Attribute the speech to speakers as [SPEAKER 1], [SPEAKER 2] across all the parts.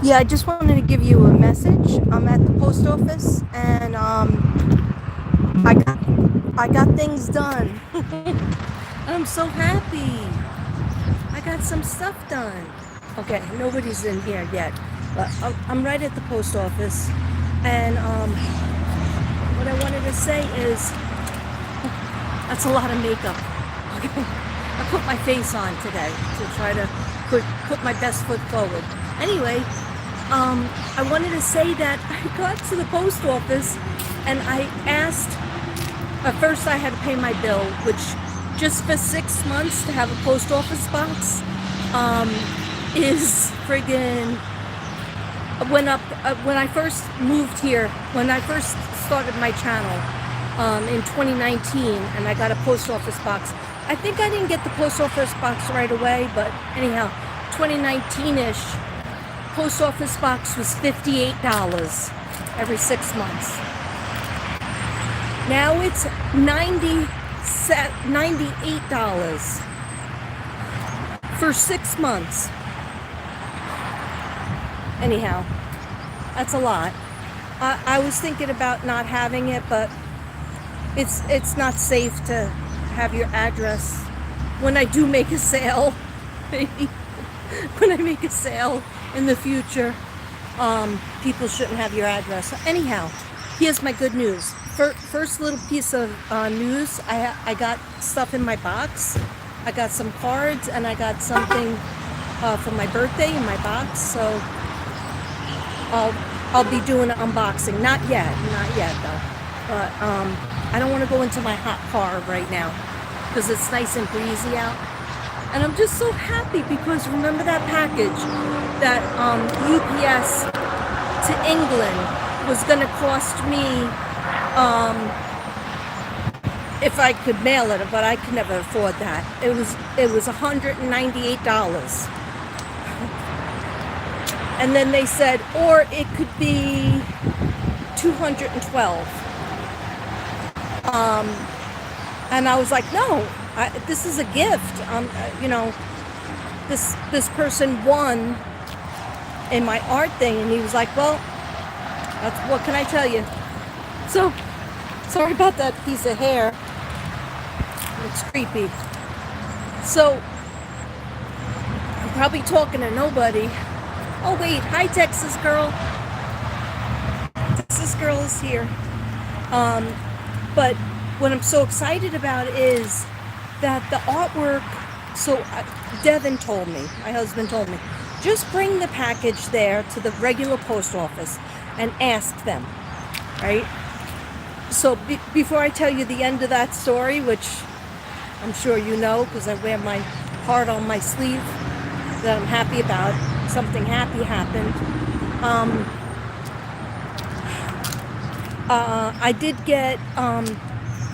[SPEAKER 1] Yeah, I just wanted to give you a message. I'm at the post office and I got I got things done. I'm so happy. I got some stuff done. Okay, nobody's in here yet, but I'm right at the post office, and what I wanted to say is that's a lot of makeup. Okay, I put my face on today to try to put my best foot forward. Anyway, I wanted to say that I got to the post office and I asked. At first, I had to pay my bill, which just for 6 months to have a post office box um, is friggin' went up when I first moved here. When I first started my channel in 2019, and I got a post office box. I think I didn't get the post office box right away, but anyhow, 2019-ish post office box was $58 every 6 months. Now it's $98 for 6 months. Anyhow, that's a lot. I was thinking about not having it, but it's not safe to have your address when I do make a sale. Maybe when I make a sale in the future, people shouldn't have your address. Anyhow, here's my good news. First little piece of news, I got stuff in my box. I got some cards and I got something for my birthday in my box. So I'll be doing an unboxing. Not yet though. But I don't want to go into my hot car right now because it's nice and breezy out. And I'm just so happy because remember that package that UPS to England was going to cost me if I could mail it, but I could never afford that. It was $198. And then they said, or it could be $212. And I was like, no, this is a gift. This person won in my art thing, and he was like, well, what can I tell you? So, sorry about that piece of hair. It's creepy. So, I'm probably talking to nobody. Oh wait, hi Texas girl. Texas girl is here. But what I'm so excited about is that the artwork, so Devin told me, my husband told me, just bring the package there to the regular post office and ask them, right? So before I tell you the end of that story, which I'm sure you know because I wear my heart on my sleeve that I'm happy about, something happy happened. I did get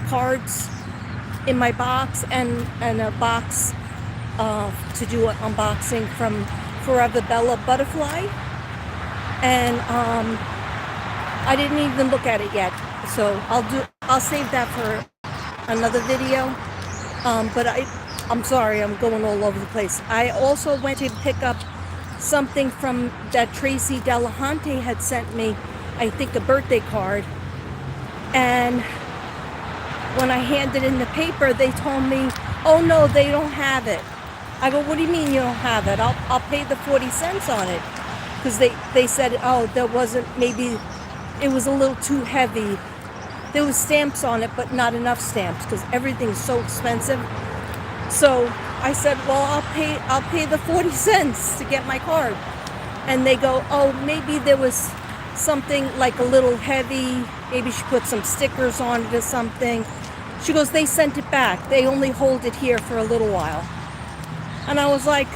[SPEAKER 1] cards in my box and a box to do an unboxing from Forever Bella Butterfly, and I didn't even look at it yet, so I'll save that for another video. But I'm sorry, I'm going all over the place. I also went to pick up something from that Tracy Delahunty had sent me, I think a birthday card, and when I handed in the paper, they told me, oh no, they don't have it. I go, what do you mean you don't have it? I'll pay the 40 cents on it. Because they said, oh, there wasn't, maybe it was a little too heavy. There was stamps on it, but not enough stamps because everything's so expensive. So I said, well, I'll pay the 40 cents to get my card. And they go, oh, maybe there was something like a little heavy. Maybe she put some stickers on it or something. She goes, they sent it back. They only hold it here for a little while. And I was like,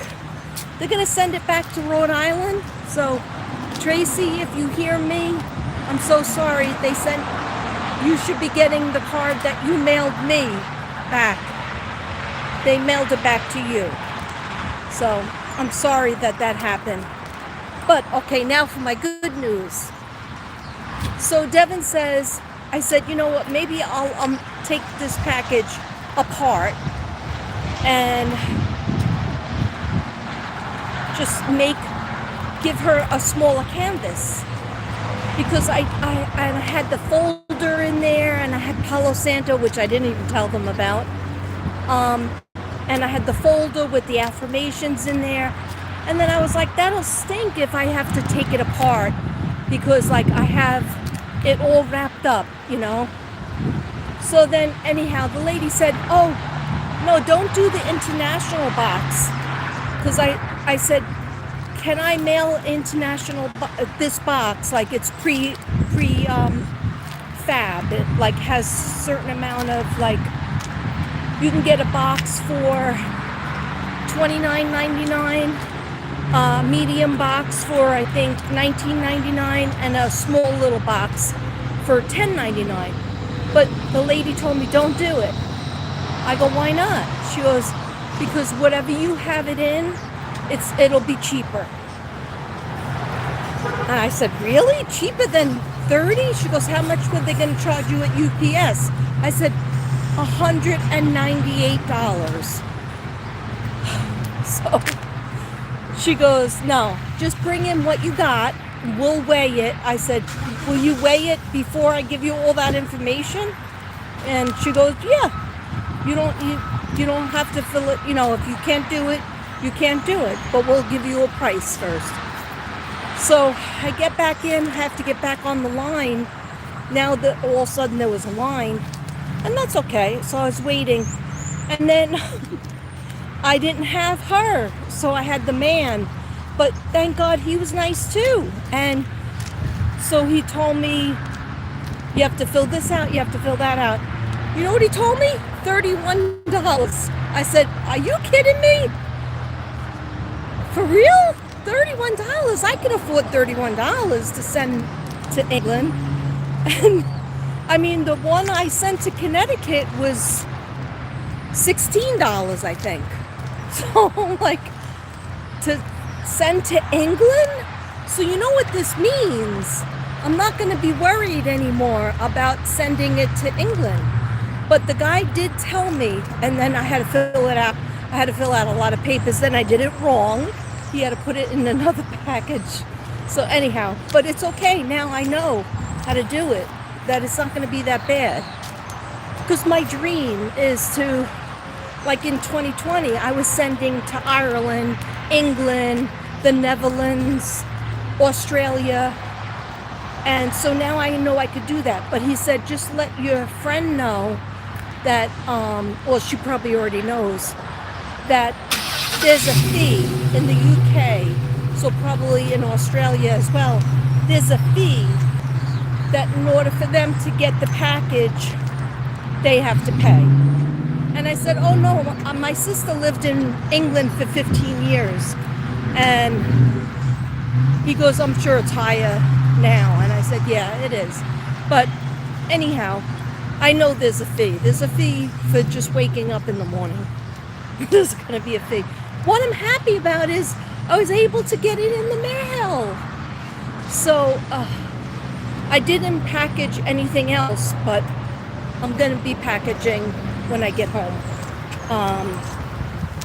[SPEAKER 1] they're going to send it back to Rhode Island? So, Tracy, if you hear me, I'm so sorry. You should be getting the card that you mailed me back. They mailed it back to you. So, I'm sorry that happened. But, okay, now for my good news. So, Devin says, I said, you know what, maybe I'll take this package apart and just make give her a smaller canvas, because I had the folder in there, and I had Palo Santo, which I didn't even tell them about. And I had the folder with the affirmations in there. And then I was like, that'll stink if I have to take it apart, because like I have it all wrapped up, you know. So then anyhow, the lady said, oh, no, don't do the international box. Because I said, can I mail international this box? Like it's fab. It like has certain amount of like, you can get a box for $29.99, medium box for I think $19.99, and a small little box for $10.99. But the lady told me don't do it. I go, why not? She goes, because whatever you have it in, it'll be cheaper. And I said, really? Cheaper than 30? She goes, how much were they going to charge you at UPS? I said, $198. So she goes, no, just bring in what you got. We'll weigh it. I said, will you weigh it before I give you all that information? And she goes, yeah. You don't have to fill it. You know, if you can't do it, you can't do it. But we'll give you a price first. So I get back in, have to get back on the line. Now that all of a sudden there was a line, and that's okay. So I was waiting, and then I didn't have her, so I had the man. But thank God he was nice too. And so he told me, you have to fill this out, you have to fill that out. You know what he told me? $31. I said, are you kidding me? For real? $31? I can afford $31 to send to England. And I mean, the one I sent to Connecticut was $16, I think. So like, to send to England? So you know what this means? I'm not going to be worried anymore about sending it to England. But the guy did tell me, and then I had to fill it out. I had to fill out a lot of papers. Then I did it wrong. He had to put it in another package. So anyhow, but it's okay. Now I know how to do it. That it's not going to be that bad. Because my dream is to, like in 2020, I was sending to Ireland, England, the Netherlands, Australia. And so now I know I could do that. But he said, just let your friend know that, well, she probably already knows, that there's a fee in the UK, so probably in Australia as well. There's a fee that in order for them to get the package, they have to pay. And I said, oh no, my sister lived in England for 15 years. And he goes, I'm sure it's higher now. And I said, yeah, it is. But anyhow, I know there's a fee. There's a fee for just waking up in the morning. There's going to be a fee. What I'm happy about is I was able to get it in the mail. So I didn't package anything else, but I'm going to be packaging when I get home.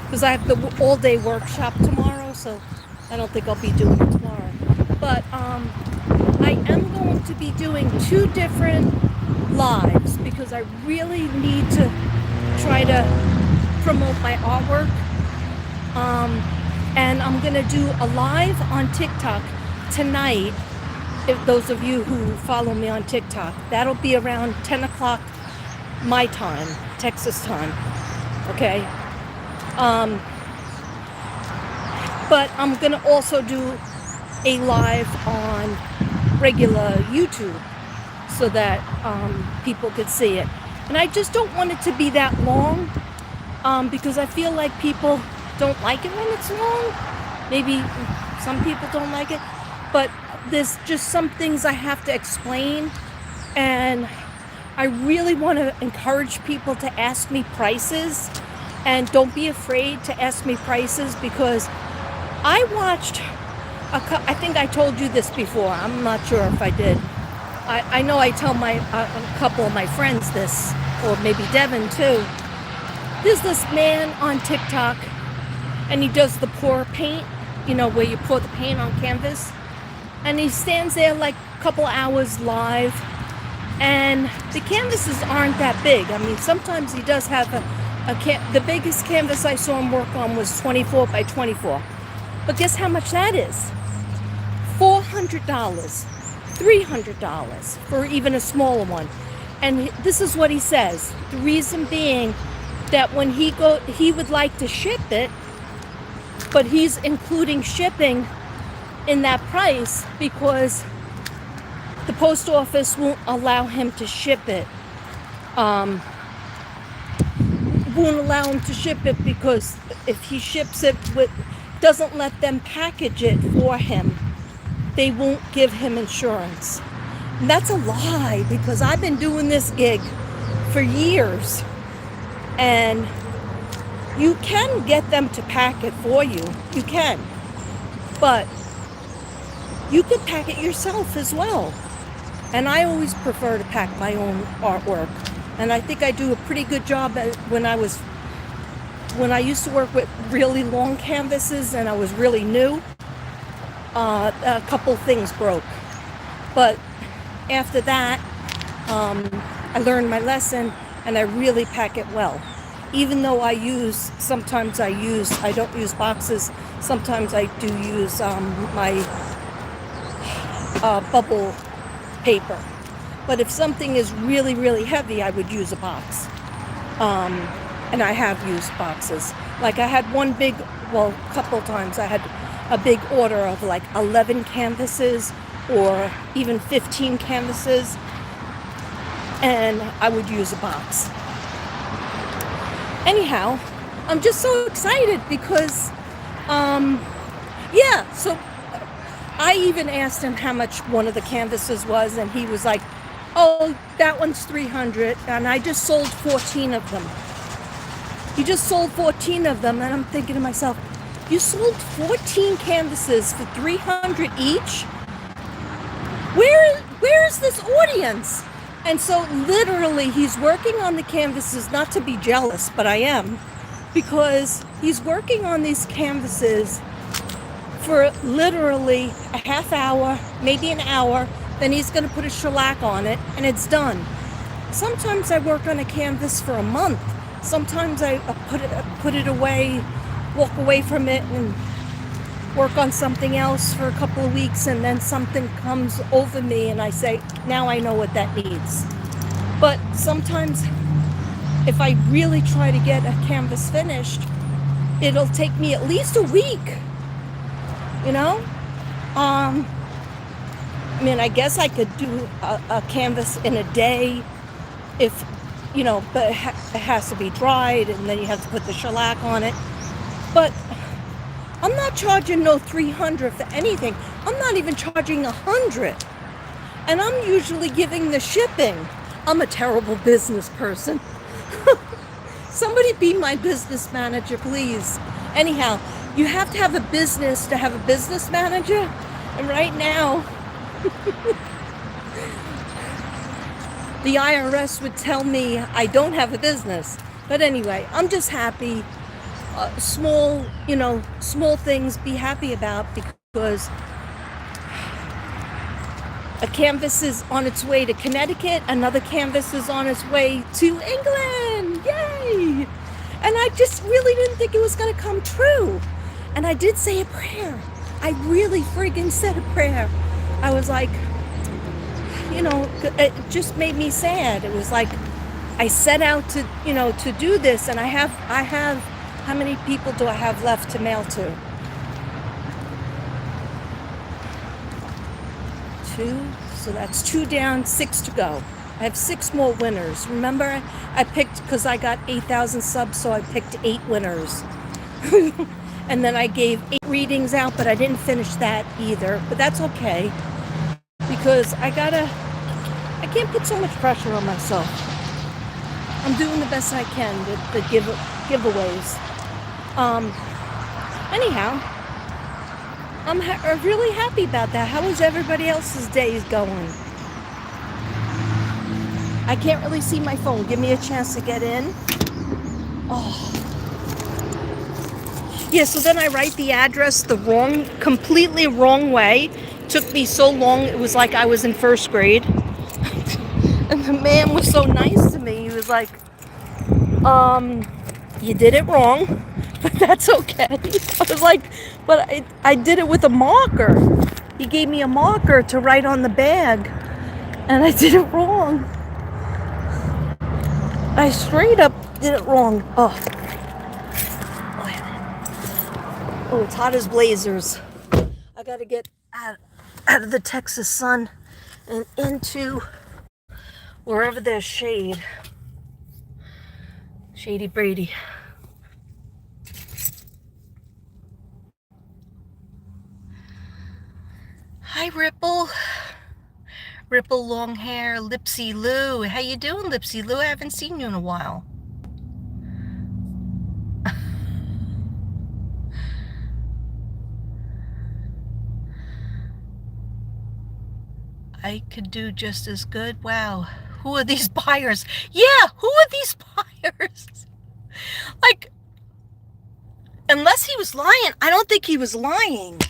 [SPEAKER 1] Because I have the all-day workshop tomorrow, so I don't think I'll be doing it tomorrow. But I am going to be doing 2 different lives because I really need to try to promote my artwork. And I'm going to do a live on TikTok tonight. If those of you who follow me on TikTok, that'll be around 10 o'clock my time, Texas time. Okay. But I'm going to also do a live on regular YouTube so that people could see it. And I just don't want it to be that long because I feel like people don't like it when it's long. Maybe some people don't like it, but there's just some things I have to explain, and I really want to encourage people to ask me prices, and don't be afraid to ask me prices, because I watched I think I told you this before. I'm not sure if I did. I know I tell a couple of my friends this, or maybe Devin too. There's this man on TikTok, and he does the pour paint, where you pour the paint on canvas. And he stands there like a couple hours live. And the canvases aren't that big. I mean, sometimes he does have the biggest canvas I saw him work on was 24 by 24. But guess how much that is? $400, $300 for even a smaller one. And this is what he says. The reason being that when he would like to ship it, but he's including shipping in that price because the post office won't allow him to ship it. Won't allow him to ship it because if he ships it doesn't let them package it for him, they won't give him insurance. And that's a lie, because I've been doing this gig for years, and you can get them to pack it for you. You can. But you could pack it yourself as well. And I always prefer to pack my own artwork. And I think I do a pretty good job when I used to work with really long canvases and I was really new. A couple things broke. But after that, I learned my lesson and I really pack it well. Even though I don't use boxes. Sometimes I do use my bubble paper. But if something is really, really heavy, I would use a box. And I have used boxes. Like I had a couple times I had a big order of like 11 canvases or even 15 canvases, and I would use a box. Anyhow, I'm just so excited because, so I even asked him how much one of the canvases was, and he was like, oh, that one's $300, and I just sold 14 of them. He just sold 14 of them, and I'm thinking to myself, you sold 14 canvases for $300 each? Where is this audience? And so literally he's working on the canvases, not to be jealous, but I am, because he's working on these canvases for literally a half hour, maybe an hour, then he's going to put a shellac on it and it's done. Sometimes I work on a canvas for a month. Sometimes I put it away, walk away from it and work on something else for a couple of weeks, and then something comes over me and I say, now I know what that needs. But sometimes if I really try to get a canvas finished, it'll take me at least a week, I mean, I guess I could do a canvas in a day if, but it has to be dried and then you have to put the shellac on it. But I'm not charging no $300 for anything. I'm not even charging $100. And I'm usually giving the shipping. I'm a terrible business person. Somebody be my business manager, please. Anyhow, you have to have a business to have a business manager. And right now, the IRS would tell me I don't have a business. But anyway, I'm just happy. Small things be happy about, because a canvas is on its way to Connecticut, another canvas is on its way to England. Yay! And I just really didn't think it was going to come true. And I did say a prayer. I really friggin' said a prayer. I was like, it just made me sad. It was like I set out to do this, and I have, how many people do I have left to mail to? 2, so that's 2 down, 6 to go. I have 6 more winners. Remember, I picked, because I got 8,000 subs, so I picked 8 winners. And then I gave 8 readings out, but I didn't finish that either. But that's okay, because I can't put so much pressure on myself. I'm doing the best I can with the giveaways. Anyhow, I'm really happy about that. How is everybody else's days going? I can't really see my phone. Give me a chance to get in. Oh. Yeah, so then I write the address the completely wrong way. Took me so long, it was like I was in first grade. And the man was so nice to me. He was like, you did it wrong, but that's okay. I was like, but I did it with a marker. He gave me a marker to write on the bag, and I did it wrong. I straight up did it wrong. Oh, it's hot as blazers. I gotta get out of the Texas sun and into wherever there's shade. Shady Brady. Hi, Ripple. Ripple long hair, Lipsy Lou. How you doing, Lipsy Lou? I haven't seen you in a while. I could do just as good. Wow. Who are these buyers? Yeah, who are these buyers? Like, unless he was lying, I don't think he was lying.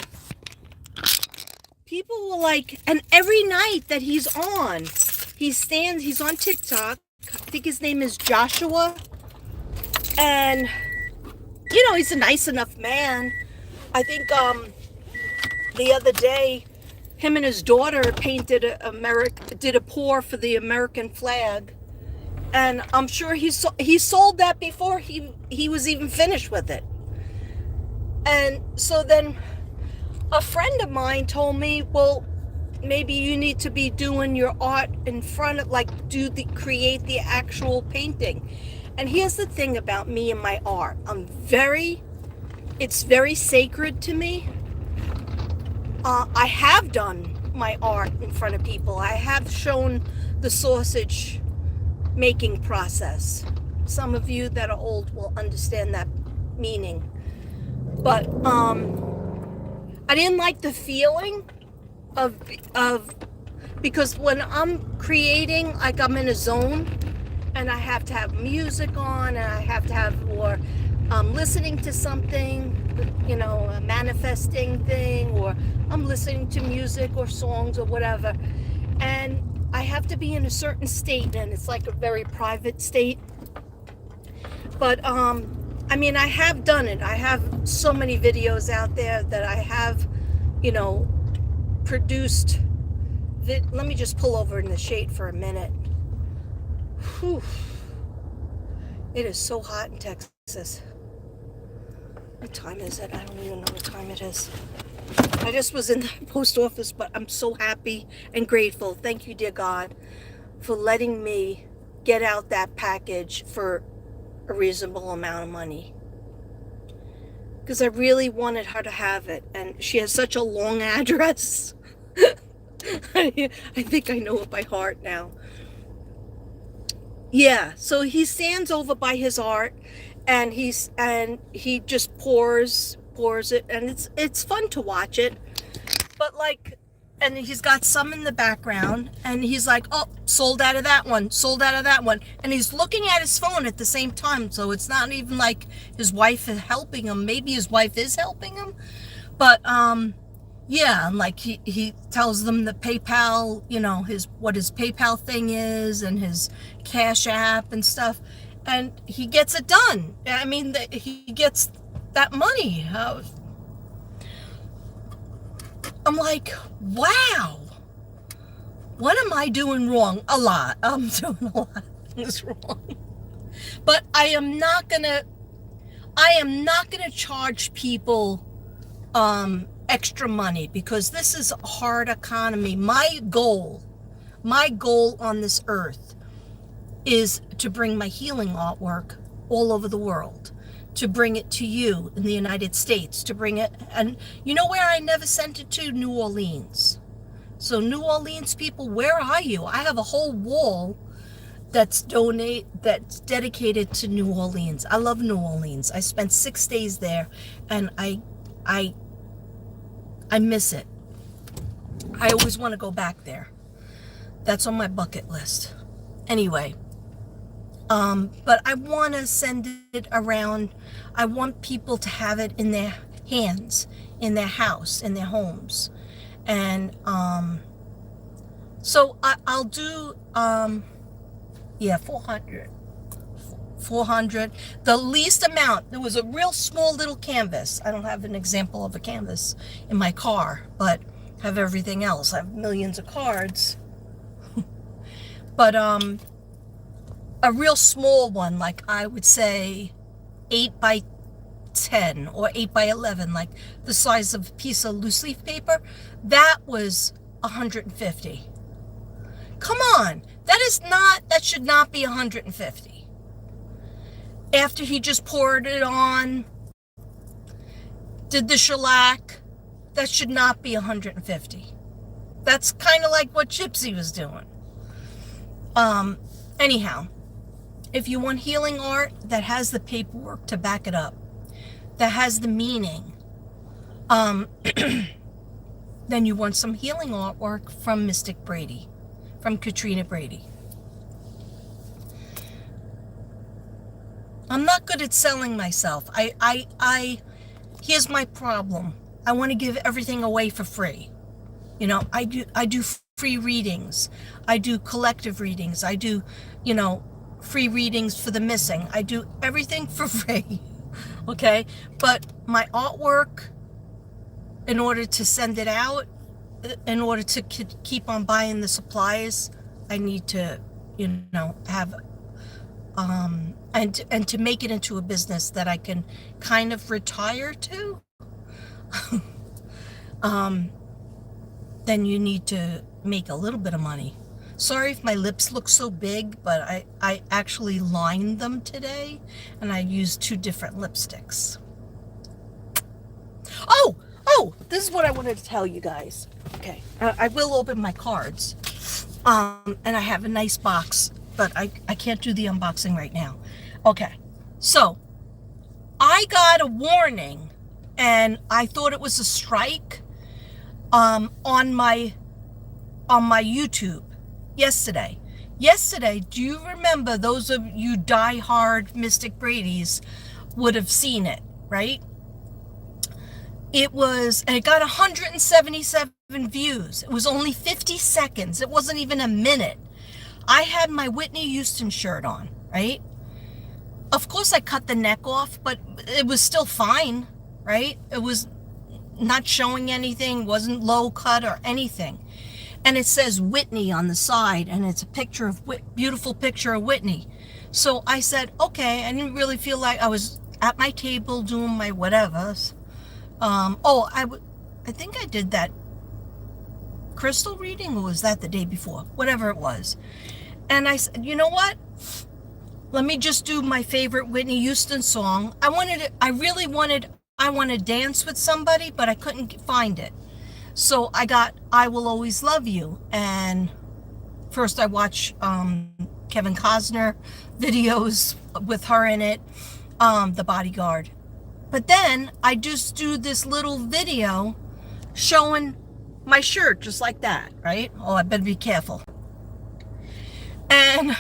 [SPEAKER 1] People were like, and every night that he's on TikTok. I think his name is Joshua. And, he's a nice enough man. I think the other day, him and his daughter painted did a pour for the American flag. And I'm sure he sold that before he was even finished with it. And so then a friend of mine told me, well, maybe you need to be doing your art in front of, create the actual painting. And here's the thing about me and my art. It's very sacred to me. I have done my art in front of people. I have shown the sausage making process. Some of you that are old will understand that meaning. But I didn't like the feeling of because when I'm creating, like I'm in a zone and I have to have music on, and I have to have, or I'm listening to something, a manifesting thing, or I'm listening to music or songs or whatever, and I have to be in a certain state, and it's like a very private state. But I have done it. I have so many videos out there that I have, produced. Let me just pull over in the shade for a minute. Whew. It is so hot in Texas. What time is it? I don't even know what time it is. I just was in the post office, but I'm so happy and grateful. Thank you, dear God, for letting me get out that package for a reasonable amount of money. Because I really wanted her to have it. And she has such a long address. I think I know it by heart now. Yeah, so he stands over by his art, and he just pours it, and it's fun to watch it. But and he's got some in the background, and he's like, oh, sold out of that one, and he's looking at his phone at the same time. So it's not even like his wife is helping him. Maybe his wife is helping him, but yeah, and he tells them the PayPal, what his PayPal thing is, and his Cash App and stuff, and he gets it done. I mean, he gets that money. I'm like, wow, what am I doing wrong? A lot. I'm doing a lot of things wrong. But I am not gonna charge people extra money, because this is a hard economy. My goal on this earth is to bring my healing artwork all over the world, to bring it to you in the United States, to bring it, and you know where I never sent it to? New Orleans. So New Orleans people, where are you? I have a whole wall that's dedicated to New Orleans. I love New Orleans. I spent 6 days there, and I miss it. I always want to go back there. That's on my bucket list. Anyway, But I want to send it around. I want people to have it in their hands, in their house, in their homes. And so I'll do, yeah, 400. 400. The least amount, there was a real small little canvas. I don't have an example of a canvas in my car, but have everything else. I have millions of cards. But a real small one, like I would say 8 by 10 or 8 by 11, like the size of a piece of loose leaf paper, that was 150. Come on, that should not be 150. After he just poured it on, did the shellac, that should not be 150. That's kind of like what Gypsy was doing. Anyhow, if you want healing art that has the paperwork to back it up, that has the meaning, then you want some healing artwork from Mystic Brady, from Katrina Brady. I'm not good at selling myself. Here's my problem. I want to give everything away for free. You know, I do free readings. I do collective readings. I do, free readings for the missing. I do everything for free. Okay? But my artwork, in order to send it out, in order to keep on buying the supplies, I need to, have and to make it into a business that I can kind of retire to, then you need to make a little bit of money. Sorry if my lips look so big, but I actually lined them today, and I used 2 different lipsticks. Oh, this is what I wanted to tell you guys. Okay, I will open my cards, and I have a nice box, but I can't do the unboxing right now. Okay, so I got a warning, and I thought it was a strike on my YouTube yesterday. Do you remember, those of you die-hard Mystic Bradys would have seen it, right? It got 177 views. It was only 50 seconds. It wasn't even a minute. I had my Whitney Houston shirt on, right? Of course I cut the neck off, but it was still fine, right? It was not showing anything, wasn't low cut or anything. And it says Whitney on the side, and it's a picture of beautiful picture of Whitney. So I said, okay, I didn't really feel like I was at my table doing my whatevers. I think I did that crystal reading, or was that the day before? Whatever it was. And I said, you know what? Let me just do my favorite Whitney Houston song. I want to dance with somebody, but I couldn't find it. So I got I Will Always Love You. And first I watched Kevin Costner videos with her in it, The Bodyguard. But then I just do this little video showing my shirt just like that, right? Oh, I better be careful. And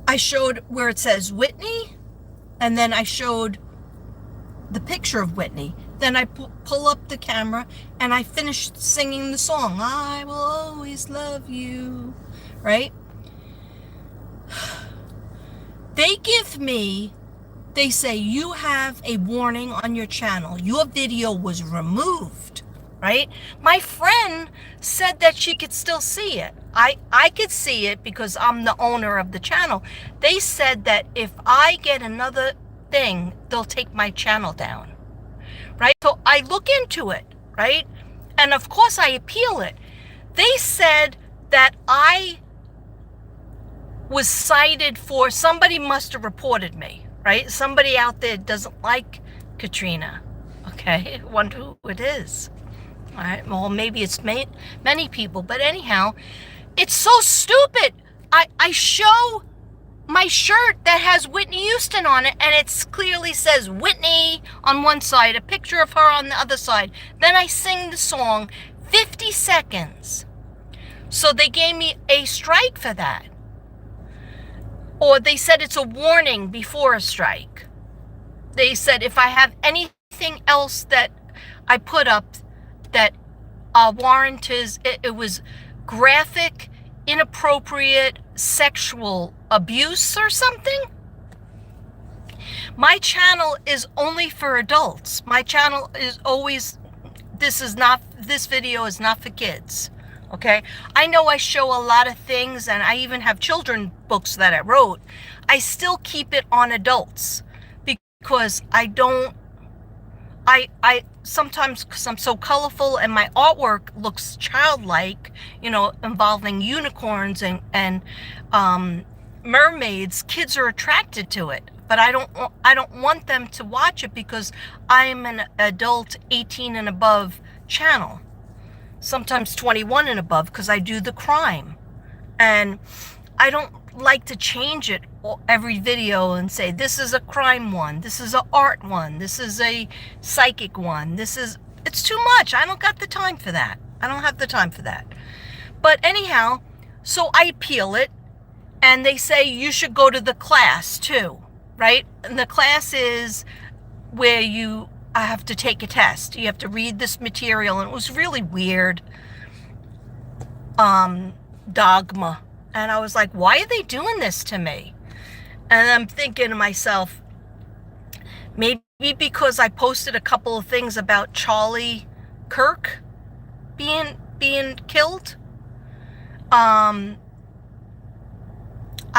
[SPEAKER 1] I showed where it says Whitney, and then I showed the picture of Whitney. Then I pull up the camera, and I finished singing the song, I Will Always Love You, right? They say you have a warning on your channel. Your video was removed, right? My friend said that she could still see it. I could see it because I'm the owner of the channel. They said that if I get another thing, they'll take my channel down, right? So I look into it, right? And of course I appeal it. They said that I was cited for, somebody must have reported me, right? Somebody out there doesn't like Katrina. Okay, I wonder who it is. All right, well, maybe it's many people, but anyhow, it's so stupid. I show my shirt that has Whitney Houston on it, and it clearly says Whitney on one side, a picture of her on the other side. Then I sing the song, 50 seconds. So they gave me a strike for that.
[SPEAKER 2] Or they said it's a warning before a strike. They said if I have anything else that I put up that warranted, it was graphic, inappropriate, sexual abuse or something. My channel is only for adults. My channel is always, this video is not for kids. Okay? I know I show a lot of things, and I even have children books that I wrote. I still keep it on adults because I sometimes, because I'm so colorful and my artwork looks childlike, involving unicorns and mermaids, kids are attracted to it. But I don't want them to watch it because I'm an adult 18 and above channel. Sometimes 21 and above because I do the crime. And I don't like to change it every video and say this is a crime one, this is an art one, this is a psychic one, it's too much. I don't got the time for that. I don't have the time for that. But anyhow, so I appeal it, and they say you should go to the class too, right? And the class is where I have to take a test. You have to read this material, and it was really weird. Dogma. And I was like, why are they doing this to me? And I'm thinking to myself, maybe because I posted a couple of things about Charlie Kirk being killed. I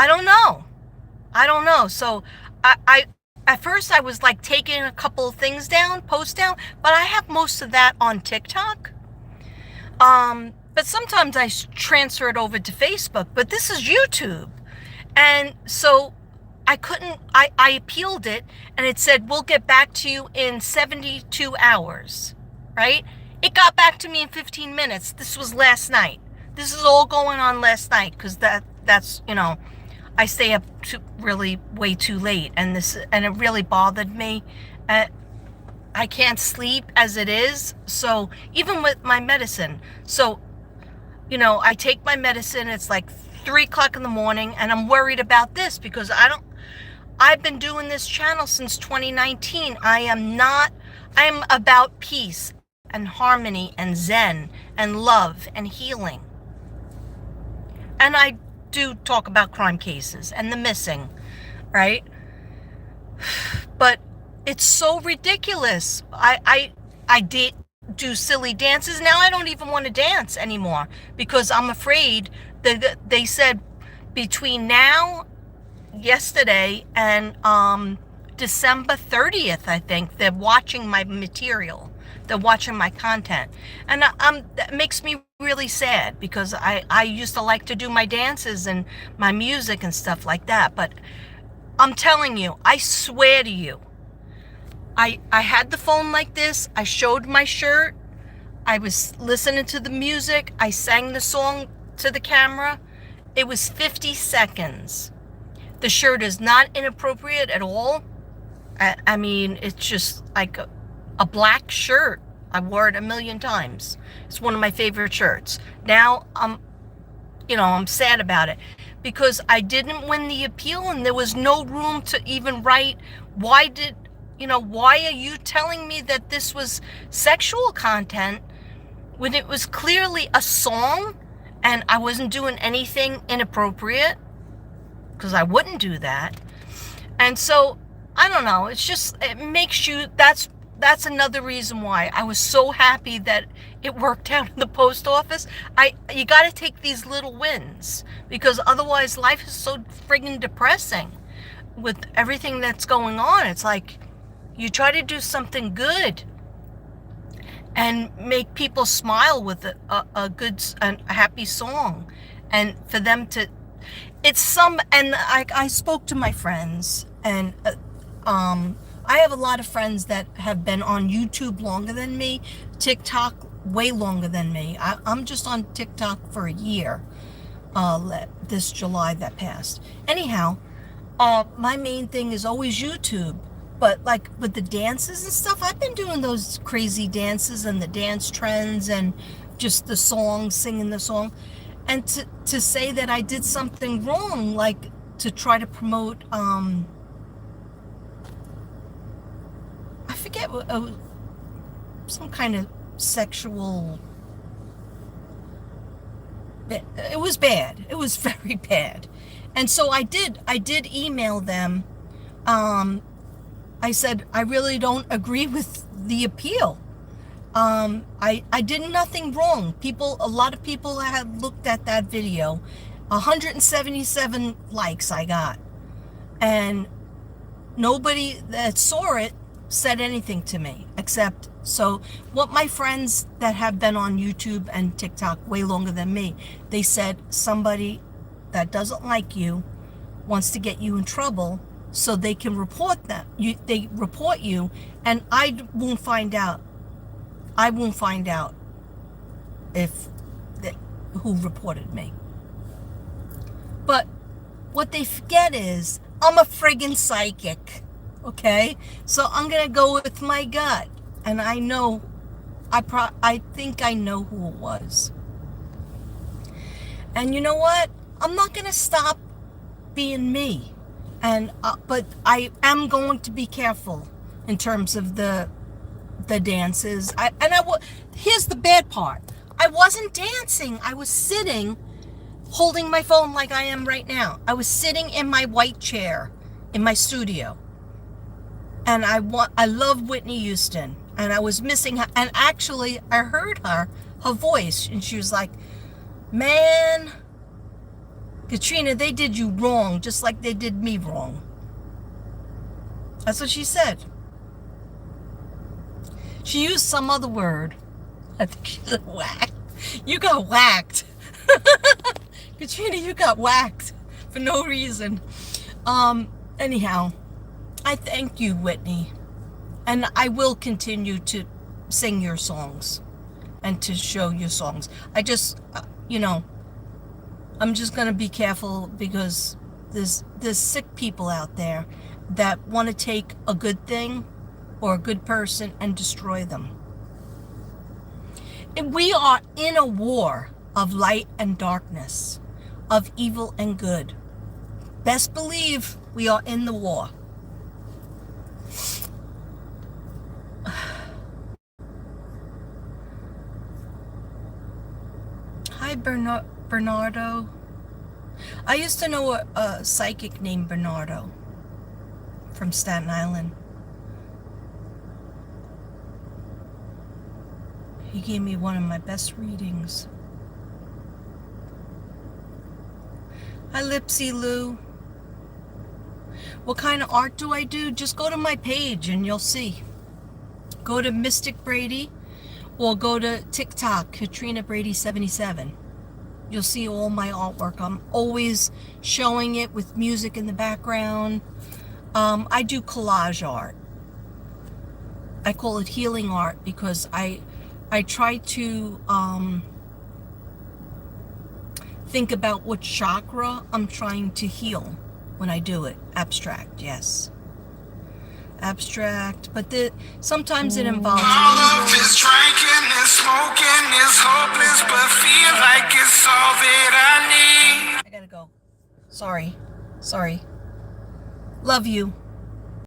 [SPEAKER 2] don't know. So I at first I was like taking a couple of things down, posts down, but I have most of that on TikTok. But sometimes I transfer it over to Facebook, but this is YouTube. And so I appealed it, and it said, we'll get back to you in 72 hours, right? It got back to me in 15 minutes. This was last night. This is all going on last night, because that's, I stay up really way too late, and it really bothered me. I can't sleep as it is, so even with my medicine. So, I take my medicine, it's like 3 o'clock in the morning, and I'm worried about this because I've been doing this channel since 2019. I am about peace and harmony and zen and love and healing. And I do talk about crime cases and the missing, right? But it's so ridiculous. I did do silly dances. Now I don't even want to dance anymore because I'm afraid that they said between yesterday and December 30th, I think, they're watching my material. They're watching my content. And that makes me really sad because I used to like to do my dances and my music and stuff like that. But I'm telling you, I swear to you, I had the phone like this. I showed my shirt. I was listening to the music. I sang the song to the camera. It was 50 seconds. The shirt is not inappropriate at all. I mean, it's just like a black shirt. I wore it a million times. It's one of my favorite shirts. Now I'm sad about it because I didn't win the appeal, and there was no room to even write. Why are you telling me that this was sexual content when it was clearly a song and I wasn't doing anything inappropriate? Because I wouldn't do that. And so, I don't know, it makes you, that's another reason why I was so happy that it worked out in the post office. You got to take these little wins because otherwise life is so friggin' depressing with everything that's going on. It's like you try to do something good and make people smile with a good, a happy song, and for them to, and I spoke to my friends, and I have a lot of friends that have been on YouTube longer than me, TikTok way longer than me. I'm just on TikTok for a year, this July that passed. Anyhow, my main thing is always YouTube. But like with the dances and stuff, I've been doing those crazy dances and the dance trends and just the song, singing the song. And to say that I did something wrong, like to try to promote, I forget, some kind of sexual, it was bad. It was very bad. And so I did email them. I said, I really don't agree with the appeal. I did nothing wrong. A lot of people had looked at that video. 177 likes I got. And nobody that saw it said anything to me, except, so what my friends that have been on YouTube and TikTok way longer than me, they said somebody that doesn't like you wants to get you in trouble so they can report them. They report you, and I won't find out. I won't find out who reported me. But what they forget is I'm a friggin' psychic, okay? So I'm gonna go with my gut, and I know, I think I know who it was. And you know what? I'm not gonna stop being me, and but I am going to be careful in terms of the dances. Here's the bad part. I wasn't dancing. I was sitting, holding my phone like I am right now. I was sitting in my white chair in my studio. And I love Whitney Houston, and I was missing her. And actually, I heard her voice, and she was like, "Man, Katrina, they did you wrong, just like they did me wrong." That's what she said. She used some other word. I think she said whacked. You got whacked. Katrina, you got whacked for no reason. Anyhow, I thank you, Whitney. And I will continue to sing your songs and to show your songs. I just, I'm just going to be careful, because there's sick people out there that want to take a good thing or a good person and destroy them. We are in a war of light and darkness, of evil and good. Best believe we are in the war. Hi, Bernardo. I used to know a psychic named Bernardo from Staten Island. He gave me one of my best readings. Hi, Lipsy Lou. What kind of art do I do? Just go to my page and you'll see. Go to Mystic Brady, or go to TikTok, Katrina Brady 77. You'll see all my artwork. I'm always showing it with music in the background. I do collage art. I call it healing art, because I try to think about what chakra I'm trying to heal when I do it. Abstract, yes. Abstract, but sometimes it involves
[SPEAKER 3] all of this drinking and smoking is hopeless, but feel like it's all that I need.
[SPEAKER 2] I gotta go. Sorry. Love you.